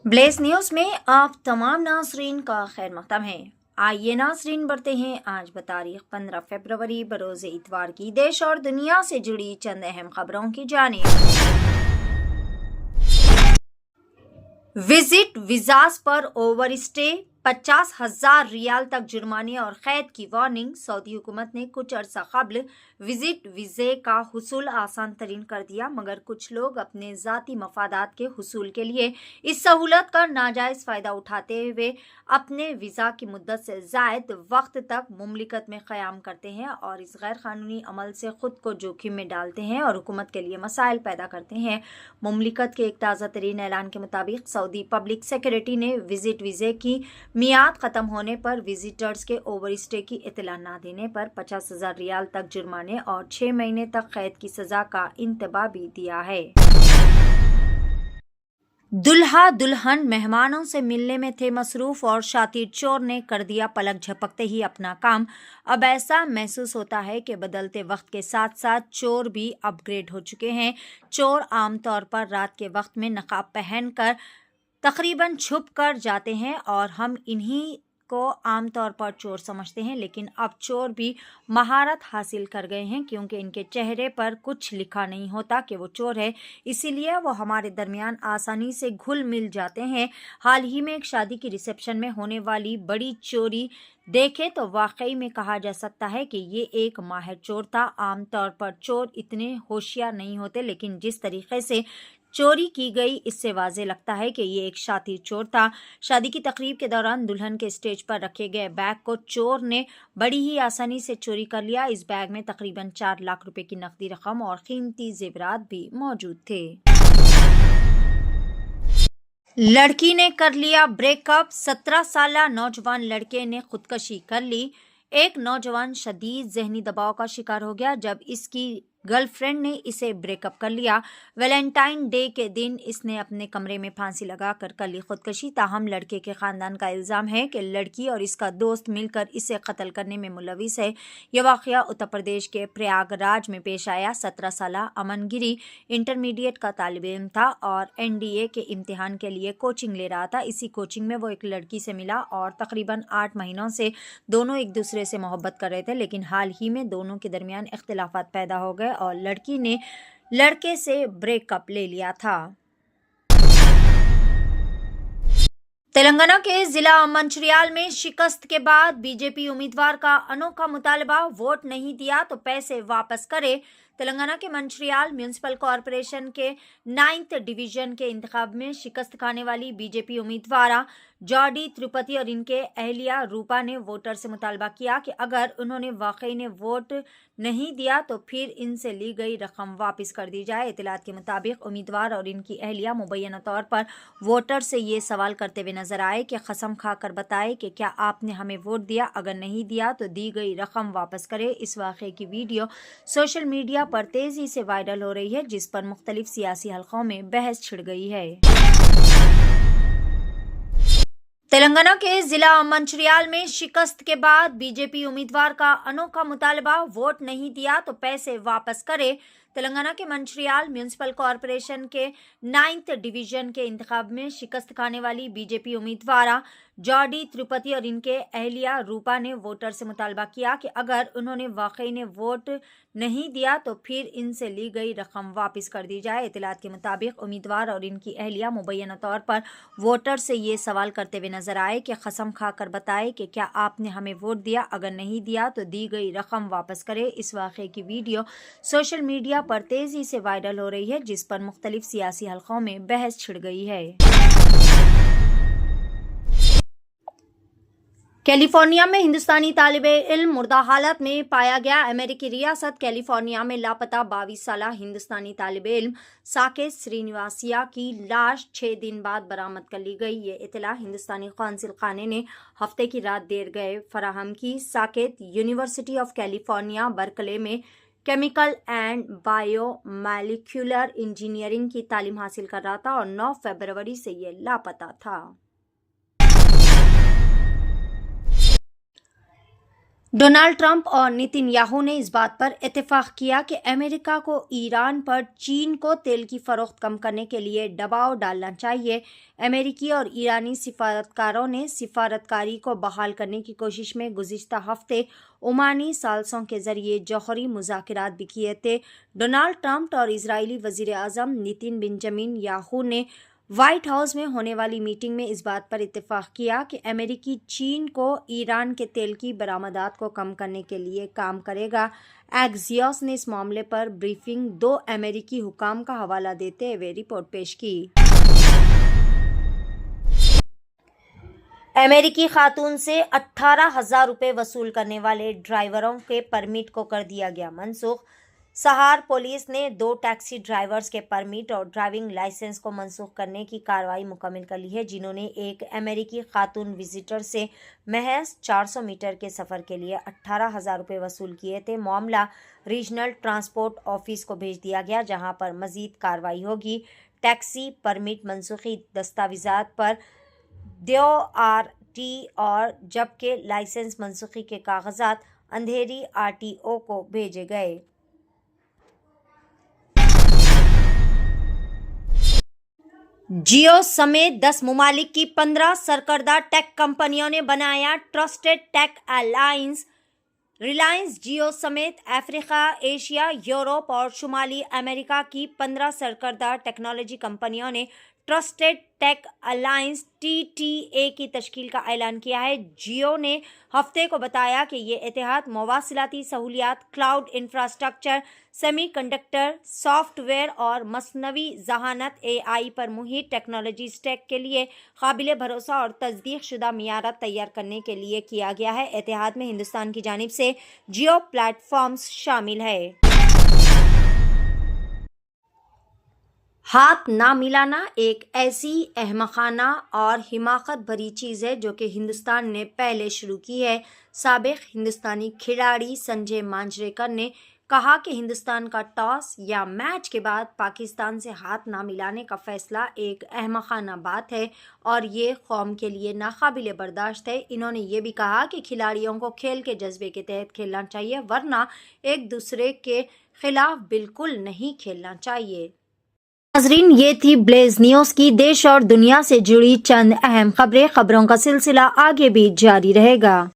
Bless news में आप तमाम नाजरीन का खैर मकदम है। आइए नाजरीन बढ़ते हैं आज बतारीख 15 फरवरी बरोज़ इतवार की देश और दुनिया से जुड़ी चंद अहम खबरों की जानिब। विजिट वीज़ास पर ओवर स्टे 50,000 रियाल तक जुर्माने और कैद की वार्निंग। सऊदी हुकूमत ने कुछ अरसा कबल विजिट वीज़े का हुसूल आसान तरीन कर दिया, मगर कुछ लोग अपने ज़ाती मफादात के हुसूल के लिए इस सहूलत का नाजायज़ फ़ायदा उठाते हुए अपने वीज़ा की मुद्दत से ज़ायद वक्त तक मुमलिकत में क़याम करते हैं और इस गैर कानूनी अमल से ख़ुद को जोखिम में डालते हैं और हुकूमत के लिए मसाइल पैदा करते हैं। मुमलिकत के एक ताज़ा तरीन ऐलान के मुताबिक सऊदी पब्लिक सेक्रेटरी ने विजिट वीज़े की मियाद ख़त्म होने पर विजिटर्स के ओवर स्टे की इत्तला न देने पर 50,000 रियाल तक जुर्माने और 6 महीने तक कैद की सज़ा का इंतबाह भी दिया है। दुल्हा दुल्हन मेहमानों से मिलने में थे मसरूफ और शातिर चोर ने कर दिया पलक झपकते ही अपना काम। अब ऐसा महसूस होता है कि बदलते वक्त के साथ साथ चोर भी अपग्रेड हो चुके हैं। चोर आमतौर पर रात के वक्त में नकाब पहनकर तकरीबन छुप कर जाते हैं और हम इन्हीं को आमतौर पर चोर समझते हैं, लेकिन अब चोर भी महारत हासिल कर गए हैं क्योंकि इनके चेहरे पर कुछ लिखा नहीं होता कि वो चोर है, इसीलिए वो हमारे दरमियान आसानी से घुल मिल जाते हैं। हाल ही में एक शादी की रिसेप्शन में होने वाली बड़ी चोरी देखे तो वाकई में कहा जा सकता है कि ये एक माहिर चोर था। आमतौर पर चोर इतने होशियार नहीं होते, लेकिन जिस तरीके से चोरी की गई इससे वाज़े लगता है कि ये एक शातिर चोर था। शादी की तकरीब के दौरान दुल्हन के स्टेज पर रखे गए बैग को चोर ने बड़ी ही आसानी से चोरी कर लिया। इस बैग में तकरीबन 4 लाख रुपए की नकदी रकम और कीमती जेवरात भी मौजूद थे। लड़की ने कर लिया ब्रेकअप, 17 साला नौजवान लड़के ने खुदकशी कर ली। एक नौजवान शदीद जहनी दबाव का शिकार हो गया जब इसकी गर्लफ्रेंड ने इसे ब्रेकअप कर लिया। वैलेंटाइन डे के दिन इसने अपने कमरे में फांसी लगाकर कर ली खुदकशी। ताहम लड़के के खानदान का इल्ज़ाम है कि लड़की और इसका दोस्त मिलकर इसे कत्ल करने में मुलविस है। यह वाक़या उत्तर प्रदेश के प्रयागराज में पेश आया। 17 साला अमनगिरी इंटरमीडिएट का तालिब इल्म था और NDA के इम्तिहान के लिए कोचिंग ले रहा था। इसी कोचिंग में वो एक लड़की से मिला और तकरीबन 8 महीनों से दोनों एक दूसरे से मोहब्बत कर रहे थे, लेकिन हाल ही में दोनों के दरमियान इख्तिलाफात पैदा हो गए और लड़की ने लड़के से ब्रेकअप ले लिया था। तेलंगाना के जिला मंचिर्याल में शिकस्त के बाद बीजेपी उम्मीदवार का अनोखा मुतालबा, वोट नहीं दिया तो पैसे वापस करे। तेलंगाना के मंचिर्याल म्यूनिसिपल कॉरपोरेशन के 9th डिवीजन के इंतखाब में शिकस्त खाने वाली बीजेपी उम्मीदवार जॉडी त्रिपाठी और इनके अहलिया रूपा ने वोटर से मुतालबा किया कि अगर उन्होंने वाकई ने वोट नहीं दिया तो फिर इनसे ली गई रकम वापस कर दी जाए। इतलात के मुताबिक उम्मीदवार और इनकी अहलिया मुबैना तौर पर वोटर से ये सवाल करते हुए नजर आए कि कसम खाकर बताए कि क्या आपने हमें वोट दिया, अगर नहीं दिया तो दी गई रकम वापस करे। इस वाक़े की वीडियो सोशल मीडिया पर तेजी से वायरल हो रही है, जिस पर मुख्तलिफ सियासी हलकों में बहस छिड़ गई है। तेलंगाना के जिला मंचिर्याल में शिकस्त के बाद बीजेपी उम्मीदवार का अनोखा मुतालबा, वोट नहीं दिया तो पैसे वापस करे। तेलंगाना के मंचिर्याल म्यूनिसिपल कॉरपोरेशन के 9th डिवीजन के इंतखाब में शिकस्त खाने वाली बीजेपी उम्मीदवार जॉडी त्रिपाठी और इनके अहलिया रूपा ने वोटर से मुतालबा किया कि अगर उन्होंने वाकई ने वोट नहीं दिया तो फिर इनसे ली गई रकम वापस कर दी जाए। इतलात के मुताबिक उम्मीदवार और इनकी अहलिया मुबैना तौर पर वोटर से ये सवाल करते हुए नजर आए कि कसम खाकर बताए कि क्या आपने हमें वोट दिया, अगर नहीं दिया तो दी गई रकम वापस करे। इस वाक़े की वीडियो सोशल मीडिया पर तेजी से वायरल हो रही है, जिस पर मुख्तलिफ सियासी हलकों में बहस छिड़ गई है। कैलिफोर्निया में हिंदुस्तानी तालिबे इल्म मुर्दा हालत में पाया गया। अमेरिकी रियासत कैलिफोर्निया में लापता 22 साला हिंदुस्तानी तालिबे इल्म साकेत श्रीनिवासिया की लाश 6 दिन बाद बरामद कर ली गई। ये इतला हिंदुस्तानी कौंसिल खाने ने हफ्ते की रात देर गए फराहम की। Saket university of California Berkeley में केमिकल एंड बायोमोलिक्यूलर इंजीनियरिंग की तालीम हासिल कर रहा था और 9 फरवरी से ये लापता था। डोनाल्ड ट्रंप और नेतन्याहू ने इस बात पर इत्तेफाक किया कि अमेरिका को ईरान पर चीन को तेल की फरोख्त कम करने के लिए दबाव डालना चाहिए। अमेरिकी और ईरानी सिफारतकारों ने सिफारतकारी को बहाल करने की कोशिश में गुज़िश्ता हफ्ते ओमानी सालसों के जरिए जौहरी मुज़ाकरात भी किए थे। डोनाल्ड ट्रंप और इजरायली वज़ीर आज़म नेतन्याहू ने व्हाइट हाउस में होने वाली मीटिंग में इस बात पर इत्तेफाक किया कि अमेरिकी चीन को ईरान के तेल की बरामदात को कम करने के लिए काम करेगा। एक्सियोस ने इस मामले पर ब्रीफिंग 2 अमेरिकी हुकाम का हवाला देते हुए रिपोर्ट पेश की। अमेरिकी खातून से 18,000 रुपये वसूल करने वाले ड्राइवरों के परमिट को कर दिया गया मनसूख। सहार पुलिस ने 2 टैक्सी ड्राइवर्स के परमिट और ड्राइविंग लाइसेंस को मनसूख करने की कार्रवाई मुकम्मल कर ली है, जिन्होंने एक अमेरिकी खातून विजिटर से महज 400 मीटर के सफ़र के लिए 18,000 रुपये वसूल किए थे। मामला रीजनल ट्रांसपोर्ट ऑफिस को भेज दिया गया, जहां पर मजीद कार्रवाई होगी। टैक्सी परमिट मनसूखी दस्तावेजात पर DOT और जबकि लाइसेंस मनसूखी के कागजात अंधेरी RTO को भेजे गए। जियो समेत 10 मुमालिक की 15 सरकर्दा टेक कंपनियों ने बनाया ट्रस्टेड टेक अलायंस। रिलायंस जियो समेत अफ्रीका, एशिया, यूरोप और शुमाली अमेरिका की 15 सरकर्दा टेक्नोलॉजी कंपनियों ने ट्रस्टेड टेक अलायंस TTA की तश्कील का ऐलान किया है। जियो ने हफ्ते को बताया कि ये इत्तेहाद मवासिलाती सहूलियात, क्लाउड इंफ्रास्ट्रक्चर, सेमीकंडक्टर, सॉफ्टवेयर और मसनवी जहानत AI पर मुहित टेक्नोलॉजी स्टैक के लिए काबिल भरोसा और तस्दीक शुदा मियारात तैयार करने के लिए किया गया है। इत्तेहाद में हिंदुस्तान की जानिब से जियो प्लेटफॉर्म्स शामिल है। हाथ ना मिलाना एक ऐसी अहमकाना और हिमाकत भरी चीज़ है जो कि हिंदुस्तान ने पहले शुरू की है। साबिक हिंदुस्तानी खिलाड़ी संजय मांजरेकर ने कहा कि हिंदुस्तान का टॉस या मैच के बाद पाकिस्तान से हाथ ना मिलाने का फैसला एक अहमकाना बात है और ये कौम के लिए नाकाबिले बर्दाश्त है। इन्होंने ये भी कहा कि खिलाड़ियों को खेल के जज्बे के तहत खेलना चाहिए, वरना एक दूसरे के खिलाफ बिल्कुल नहीं खेलना चाहिए। नाजरीन, ये थी ब्लेज न्यूज़ की देश और दुनिया से जुड़ी चंद अहम खबरें। खबरों का सिलसिला आगे भी जारी रहेगा।